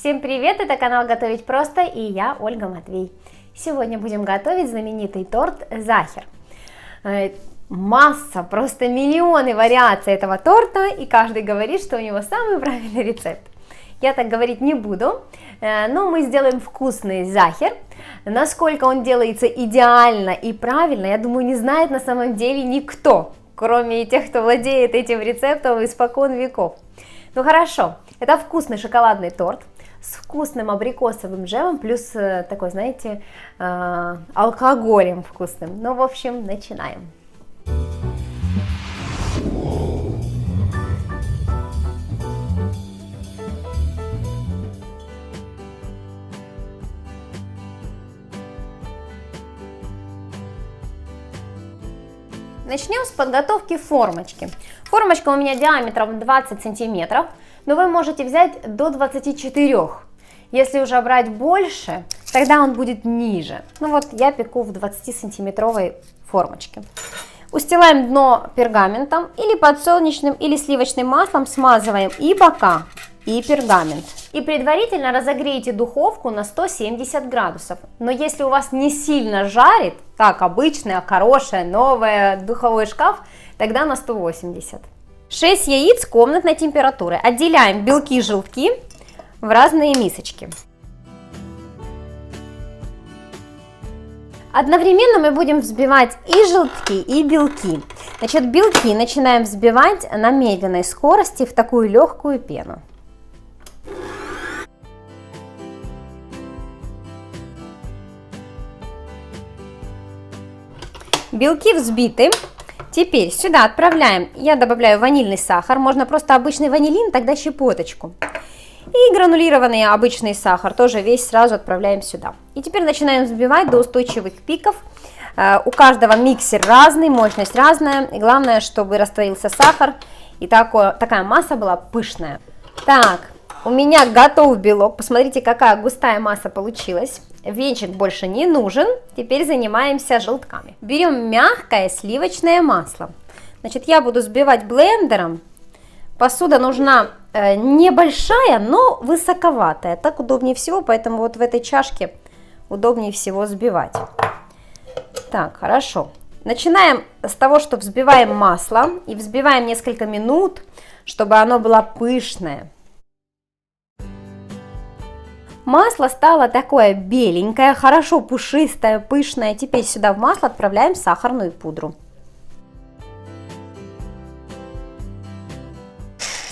Всем привет, это канал Готовить Просто и я, Ольга Матвей. Сегодня будем готовить знаменитый торт Захер. Масса, просто миллионы вариаций этого торта, и каждый говорит, что у него самый правильный рецепт. Я так говорить не буду, но мы сделаем вкусный захер. Насколько он делается идеально и правильно, я думаю, не знает на самом деле никто, кроме тех, кто владеет этим рецептом испокон веков. Ну хорошо, это вкусный шоколадный торт с вкусным абрикосовым джемом, плюс такой, знаете, алкоголем вкусным. Ну, в общем, начинаем. Начнем с подготовки формочки. Формочка у меня диаметром 20 сантиметров, но вы можете взять до 24. Если уже брать больше, тогда он будет ниже. Ну вот я пеку в 20-сантиметровой формочке. Устилаем дно пергаментом или подсолнечным, или сливочным маслом, смазываем и бока, и пергамент. И предварительно разогрейте духовку на 170 градусов. Но если у вас не сильно жарит, так обычная, хорошая, новая духовой шкаф, тогда на 180. 6 яиц комнатной температуры. Отделяем белки и желтки в разные мисочки. Одновременно мы будем взбивать и желтки, и белки. Значит, белки начинаем взбивать на медленной скорости в такую легкую пену. Белки взбиты. Теперь сюда отправляем, я добавляю ванильный сахар, можно просто обычный ванилин, тогда щепоточку. И гранулированный обычный сахар, тоже весь сразу отправляем сюда. И теперь начинаем взбивать до устойчивых пиков. У каждого миксер разный, мощность разная. И главное, чтобы растворился сахар и такая масса была пышная. Так, у меня готов белок. Посмотрите, какая густая масса получилась. Венчик больше не нужен. Теперь занимаемся желтками. Берем мягкое сливочное масло. Значит, я буду взбивать блендером. Посуда нужна небольшая, но высоковатая. Так удобнее всего, поэтому вот в этой чашке удобнее всего взбивать. Так, хорошо. Начинаем с того, что взбиваем масло и взбиваем несколько минут, чтобы оно было пышное. Масло стало такое беленькое, хорошо пушистое, пышное. Теперь сюда в масло отправляем сахарную пудру.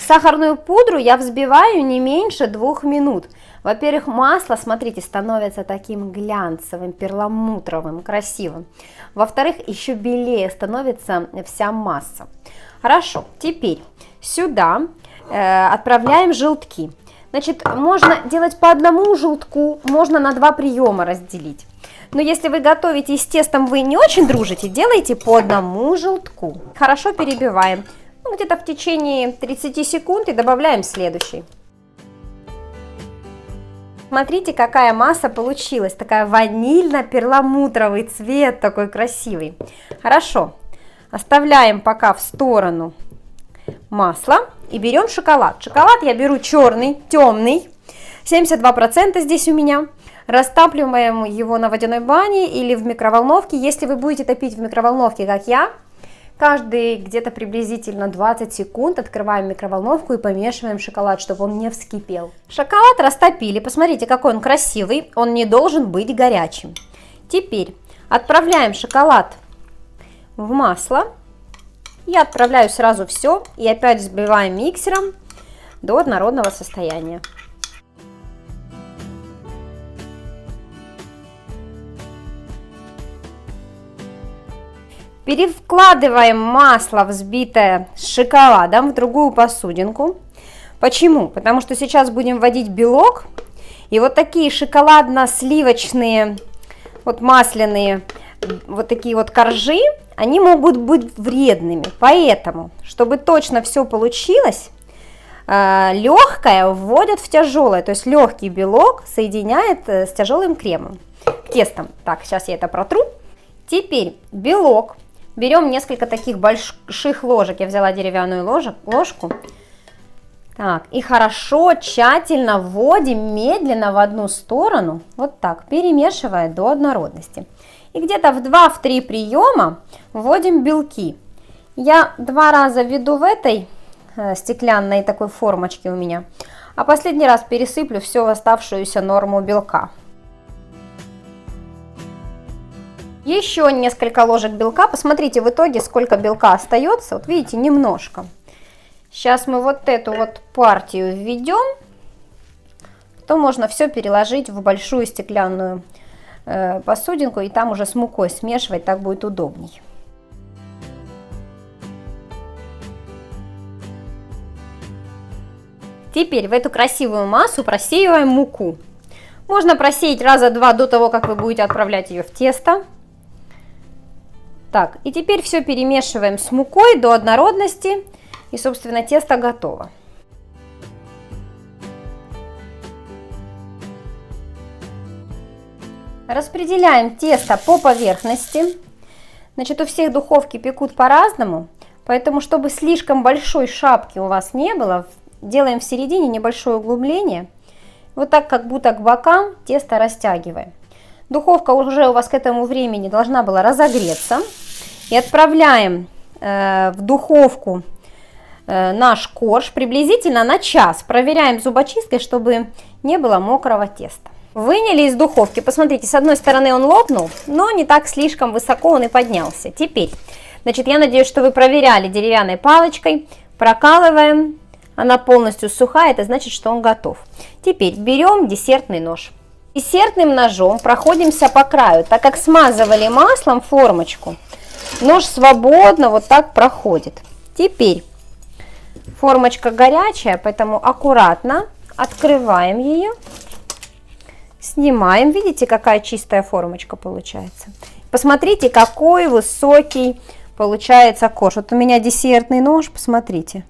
Сахарную пудру я взбиваю не меньше 2 минут. Во-первых, масло, смотрите, становится таким глянцевым, перламутровым, красивым. Во-вторых, еще белее становится вся масса. Хорошо, теперь сюда отправляем желтки. Значит, можно делать по одному желтку, можно на 2 приема разделить. Но если вы готовите и с тестом вы не очень дружите, делайте по одному желтку. Хорошо перебиваем. Ну, где-то в течение 30 секунд и добавляем следующий. Смотрите, какая масса получилась. Такая ванильно-перламутровый цвет, такой красивый. Хорошо. Оставляем пока в сторону масло и берем шоколад. Шоколад я беру черный, темный, 72% здесь у меня. Растапливаем его на водяной бане или в микроволновке. Если вы будете топить в микроволновке, как я, каждые где-то приблизительно 20 секунд открываем микроволновку и помешиваем шоколад, чтобы он не вскипел. Шоколад растопили, посмотрите, какой он красивый, он не должен быть горячим. Теперь отправляем шоколад в масло и отправляю сразу все и опять взбиваем миксером до однородного состояния. Перекладываем масло, взбитое с шоколадом, в другую посудинку. Почему? Потому что сейчас будем вводить белок. И вот такие шоколадно-сливочные, вот масляные, вот такие вот коржи, они могут быть вредными. Поэтому, чтобы точно все получилось, легкое вводят в тяжелое. То есть легкий белок соединяет с тяжелым кремом, тестом. Так, сейчас я это протру. Теперь белок. Берем несколько таких больших ложек, я взяла деревянную ложку, Так, и хорошо, тщательно вводим медленно в одну сторону, вот так, перемешивая до однородности. И где-то в 2-3 приема вводим белки. Я 2 раза введу в этой стеклянной такой формочке у меня, а последний раз пересыплю все в оставшуюся норму белка. Еще несколько ложек белка. Посмотрите в итоге, сколько белка остается. Вот видите, немножко. Сейчас мы вот эту вот партию введем. Потом можно все переложить в большую стеклянную посудинку и там уже с мукой смешивать, так будет удобней. Теперь в эту красивую массу просеиваем муку. Можно просеять раза 2 до того, как вы будете отправлять ее в тесто. Так, и теперь все перемешиваем с мукой до однородности. И, собственно, тесто готово. Распределяем тесто по поверхности. Значит, у всех духовки пекут по-разному, поэтому, чтобы слишком большой шапки у вас не было, делаем в середине небольшое углубление. Вот так, как будто к бокам, тесто растягиваем. Духовка уже у вас к этому времени должна была разогреться. И отправляем в духовку наш корж приблизительно на час. Проверяем зубочисткой, чтобы не было мокрого теста. Выняли из духовки. Посмотрите, с одной стороны он лопнул, но не так слишком высоко он и поднялся. Теперь, значит, я надеюсь, что вы проверяли деревянной палочкой. Прокалываем. Она полностью сухая, это значит, что он готов. Теперь берем десертный нож. Десертным ножом проходимся по краю. Так как смазывали маслом формочку, нож свободно вот так проходит. Теперь формочка горячая, поэтому аккуратно открываем ее, снимаем. Видите, какая чистая формочка получается. Посмотрите, какой высокий получается корж. Вот у меня десертный нож, посмотрите.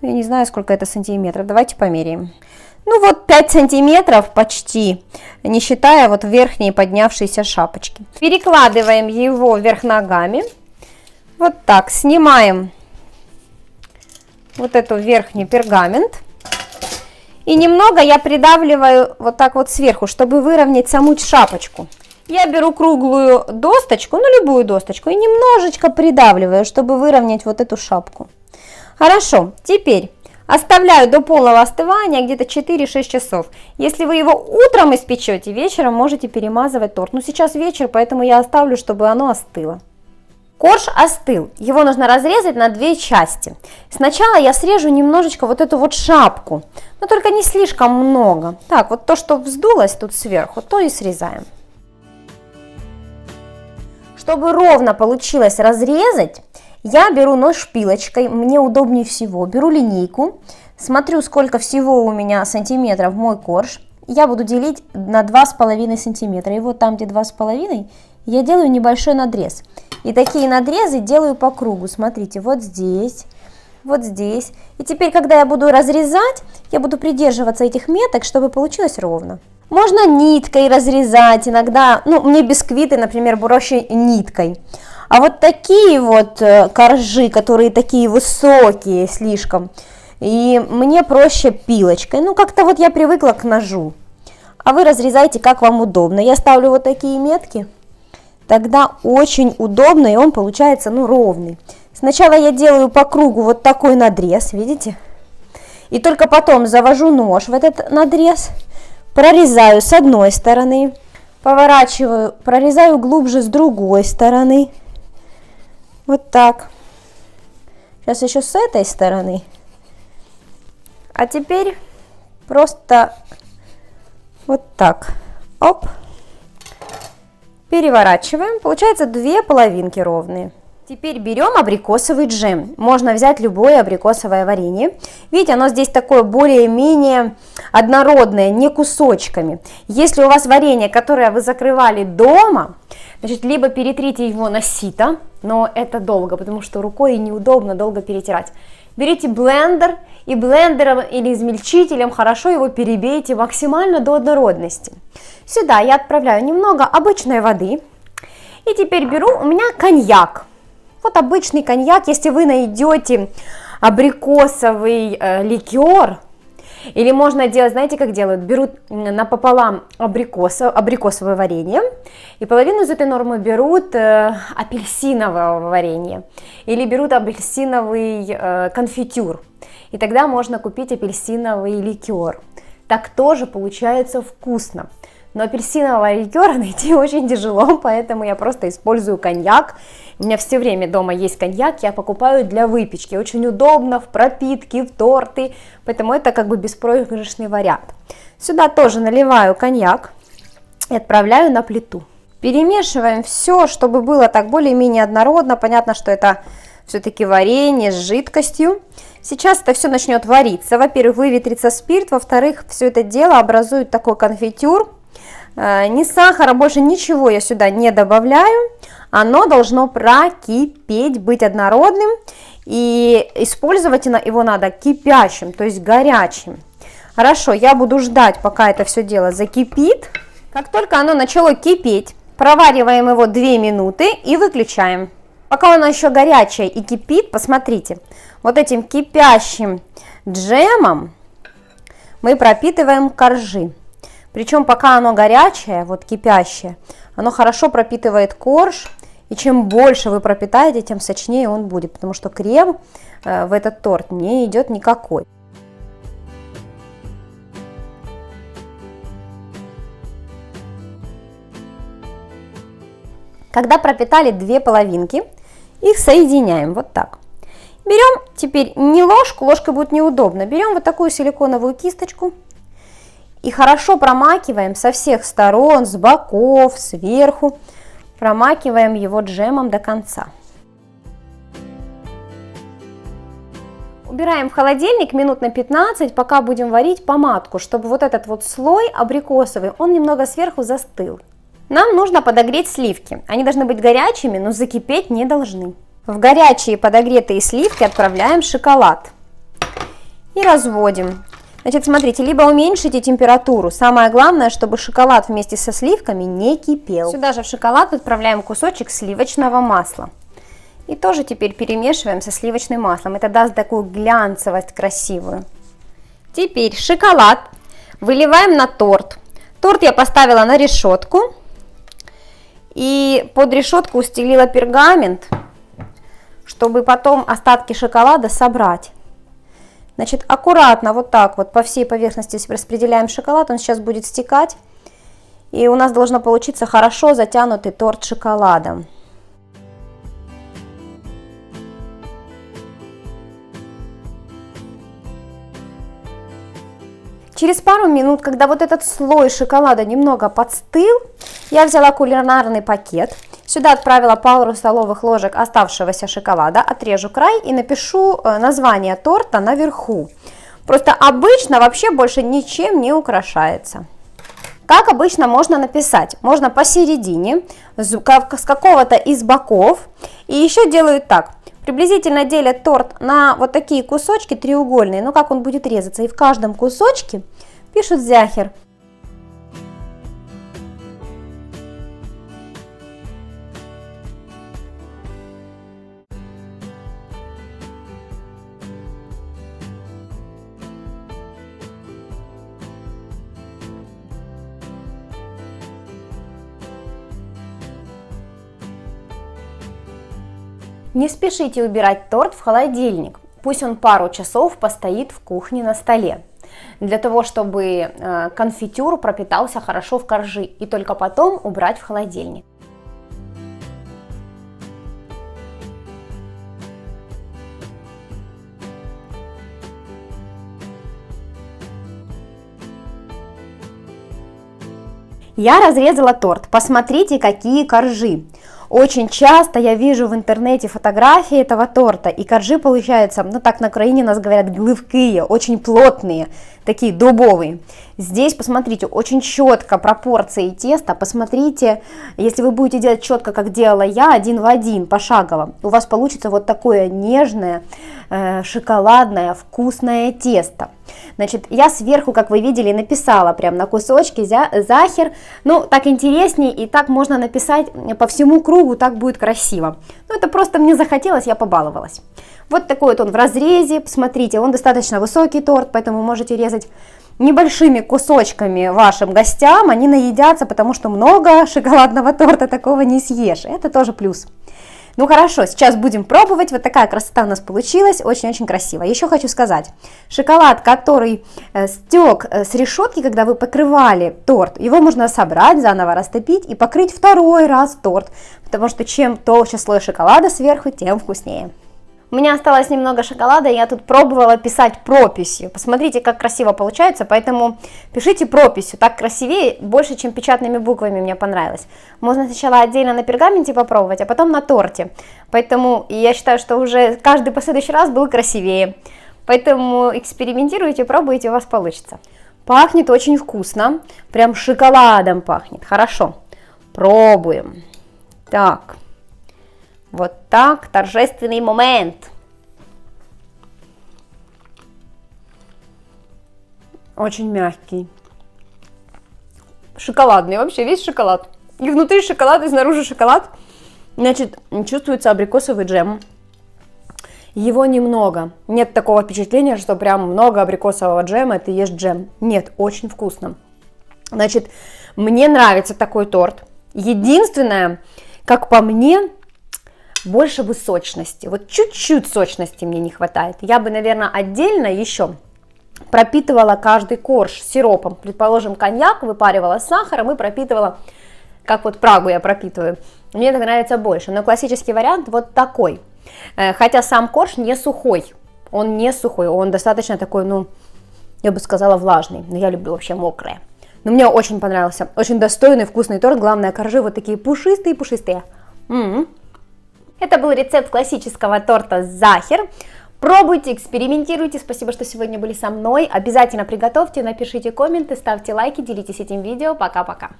Я не знаю, сколько это сантиметров. Давайте померяем. Ну вот 5 сантиметров почти, не считая вот верхней поднявшейся шапочки. Перекладываем его вверх ногами. Вот так, снимаем вот эту верхний пергамент. И немного я придавливаю вот так вот сверху, чтобы выровнять саму шапочку. Я беру круглую досточку, ну любую досточку, и немножечко придавливаю, чтобы выровнять вот эту шапку. Хорошо, теперь оставляю до полного остывания где-то 4-6 часов. Если вы его утром испечете, вечером можете перемазывать торт. Но сейчас вечер, поэтому я оставлю, чтобы оно остыло. Корж остыл. Его нужно разрезать на 2 части. Сначала я срежу немножечко вот эту вот шапку, но только не слишком много. Так, вот то, что вздулось тут сверху, то и срезаем. Чтобы ровно получилось разрезать, я беру нож шпилочкой, мне удобнее всего. Беру линейку, смотрю, сколько всего у меня сантиметров мой корж. Я буду делить на 2,5 сантиметра. И вот там, где 2,5, я делаю небольшой надрез. И такие надрезы делаю по кругу. Смотрите, вот здесь, вот здесь. И теперь, когда я буду разрезать, я буду придерживаться этих меток, чтобы получилось ровно. Можно ниткой разрезать иногда. Ну, мне бисквиты, например, проще ниткой. А вот такие вот коржи, которые такие высокие слишком, и мне проще пилочкой. Ну, как-то вот я привыкла к ножу. А вы разрезайте, как вам удобно. Я ставлю вот такие метки, тогда очень удобно, и он получается, ну, ровный. Сначала я делаю по кругу вот такой надрез, видите? И только потом завожу нож в этот надрез, прорезаю с одной стороны, поворачиваю, прорезаю глубже с другой стороны. Вот так. Сейчас еще с этой стороны. А теперь просто вот так. Оп. Переворачиваем. Получается 2 половинки ровные. Теперь берем абрикосовый джем. Можно взять любое абрикосовое варенье. Видите, оно здесь такое более-менее однородное, не кусочками. Если у вас варенье, которое вы закрывали дома, значит, либо перетрите его на сито, но это долго, потому что рукой неудобно долго перетирать. Берите блендер и блендером или измельчителем хорошо его перебейте максимально до однородности. Сюда я отправляю немного обычной воды. И теперь беру, у меня коньяк. Вот обычный коньяк, если вы найдете абрикосовый ликер. Или можно делать, знаете, как делают? Берут напополам абрикосовое варенье, и половину из этой нормы берут апельсинового варенья, или берут апельсиновый конфитюр, и тогда можно купить апельсиновый ликер. Так тоже получается вкусно. Но апельсинового ликера найти очень тяжело, поэтому я просто использую коньяк. У меня все время дома есть коньяк, я покупаю для выпечки. Очень удобно в пропитке, в торты, поэтому это как бы беспроигрышный вариант. Сюда тоже наливаю коньяк и отправляю на плиту. Перемешиваем все, чтобы было так более-менее однородно. Понятно, что это все-таки варенье с жидкостью. Сейчас это все начнет вариться. Во-первых, выветрится спирт, во-вторых, все это дело образует такой конфитюр. Ни сахара, больше ничего я сюда не добавляю. Оно должно прокипеть, быть однородным. И использовать его надо кипящим, то есть горячим. Хорошо, я буду ждать, пока это все дело закипит. Как только оно начало кипеть, провариваем его 2 минуты и выключаем. Пока оно еще горячее и кипит, посмотрите, вот этим кипящим джемом мы пропитываем коржи. Причем пока оно горячее, вот кипящее, оно хорошо пропитывает корж, и чем больше вы пропитаете, тем сочнее он будет, потому что крем в этот торт не идет никакой. Когда пропитали 2 половинки, их соединяем вот так. Берем теперь не ложку, ложкой будет неудобно, берем вот такую силиконовую кисточку и хорошо промакиваем со всех сторон, с боков, сверху, промакиваем его джемом до конца. Убираем в холодильник минут на 15, пока будем варить помадку, чтобы вот этот вот слой абрикосовый, он немного сверху застыл. Нам нужно подогреть сливки. Они должны быть горячими, но закипеть не должны. В горячие подогретые сливки отправляем шоколад и разводим. Значит, смотрите, либо уменьшите температуру. Самое главное, чтобы шоколад вместе со сливками не кипел. Сюда же в шоколад отправляем кусочек сливочного масла. И тоже теперь перемешиваем со сливочным маслом. Это даст такую глянцевость красивую. Теперь шоколад выливаем на торт. Торт я поставила на решетку. И под решетку устелила пергамент, чтобы потом остатки шоколада собрать. Значит, аккуратно вот так вот по всей поверхности распределяем шоколад, он сейчас будет стекать, и у нас должно получиться хорошо затянутый торт шоколадом. Через пару минут, когда вот этот слой шоколада немного подстыл, я взяла кулинарный пакет, сюда отправила пару столовых ложек оставшегося шоколада, отрежу край и напишу название торта наверху. Просто обычно вообще больше ничем не украшается. Как обычно можно написать? Можно посередине, с какого-то из боков. И еще делают так. Приблизительно делят торт на вот такие кусочки треугольные, ну как он будет резаться. И в каждом кусочке пишут зяхер. Не спешите убирать торт в холодильник, пусть он пару часов постоит в кухне на столе, для того, чтобы конфитюр пропитался хорошо в коржи, и только потом убрать в холодильник. Я разрезала торт, посмотрите, какие коржи. Очень часто я вижу в интернете фотографии этого торта, и коржи получаются, ну так на Украине нас говорят, глывкие, очень плотные, такие дубовые. Здесь, посмотрите, очень четко пропорции теста, посмотрите, если вы будете делать четко, как делала я, 1 в 1, пошагово, у вас получится вот такое нежное, шоколадное, вкусное тесто. Значит, я сверху, как вы видели, написала прям на кусочки захер, ну так интереснее, и так можно написать по всему кругу, так будет красиво. Ну это просто мне захотелось, я побаловалась. Вот такой вот он в разрезе, посмотрите, он достаточно высокий торт, поэтому можете резать небольшими кусочками вашим гостям, они наедятся, потому что много шоколадного торта такого не съешь, это тоже плюс. Ну хорошо, сейчас будем пробовать, вот такая красота у нас получилась, очень-очень красиво. Еще хочу сказать, шоколад, который стек с решетки, когда вы покрывали торт, его можно собрать, заново растопить и покрыть второй раз торт, потому что чем толще слой шоколада сверху, тем вкуснее. У меня осталось немного шоколада, я тут пробовала писать прописью. Посмотрите, как красиво получается, поэтому пишите прописью, так красивее, больше, чем печатными буквами, мне понравилось. Можно сначала отдельно на пергаменте попробовать, а потом на торте. Поэтому я считаю, что уже каждый последующий раз был красивее. Поэтому экспериментируйте, пробуйте, у вас получится. Пахнет очень вкусно, прям шоколадом пахнет, хорошо. Пробуем. Так. Вот так, торжественный момент. Очень мягкий. Шоколадный, вообще весь шоколад. И внутри шоколад, и снаружи шоколад. Значит, чувствуется абрикосовый джем. Его немного. Нет такого впечатления, что прям много абрикосового джема, и ты ешь джем. Нет, очень вкусно. Значит, мне нравится такой торт. Единственное, как по мне, больше бы сочности, вот чуть-чуть сочности мне не хватает. Я бы, наверное, отдельно еще пропитывала каждый корж сиропом. Предположим, коньяк выпаривала с сахаром и пропитывала, как вот Прагу я пропитываю. Мне это нравится больше, но классический вариант вот такой. Хотя сам корж не сухой, он достаточно такой, ну, я бы сказала, влажный, но я люблю вообще мокрое. Но мне очень понравился, очень достойный, вкусный торт, главное, коржи вот такие пушистые-пушистые. Это был рецепт классического торта «Захер». Пробуйте, экспериментируйте. Спасибо, что сегодня были со мной. Обязательно приготовьте, напишите комменты, ставьте лайки, делитесь этим видео. Пока-пока.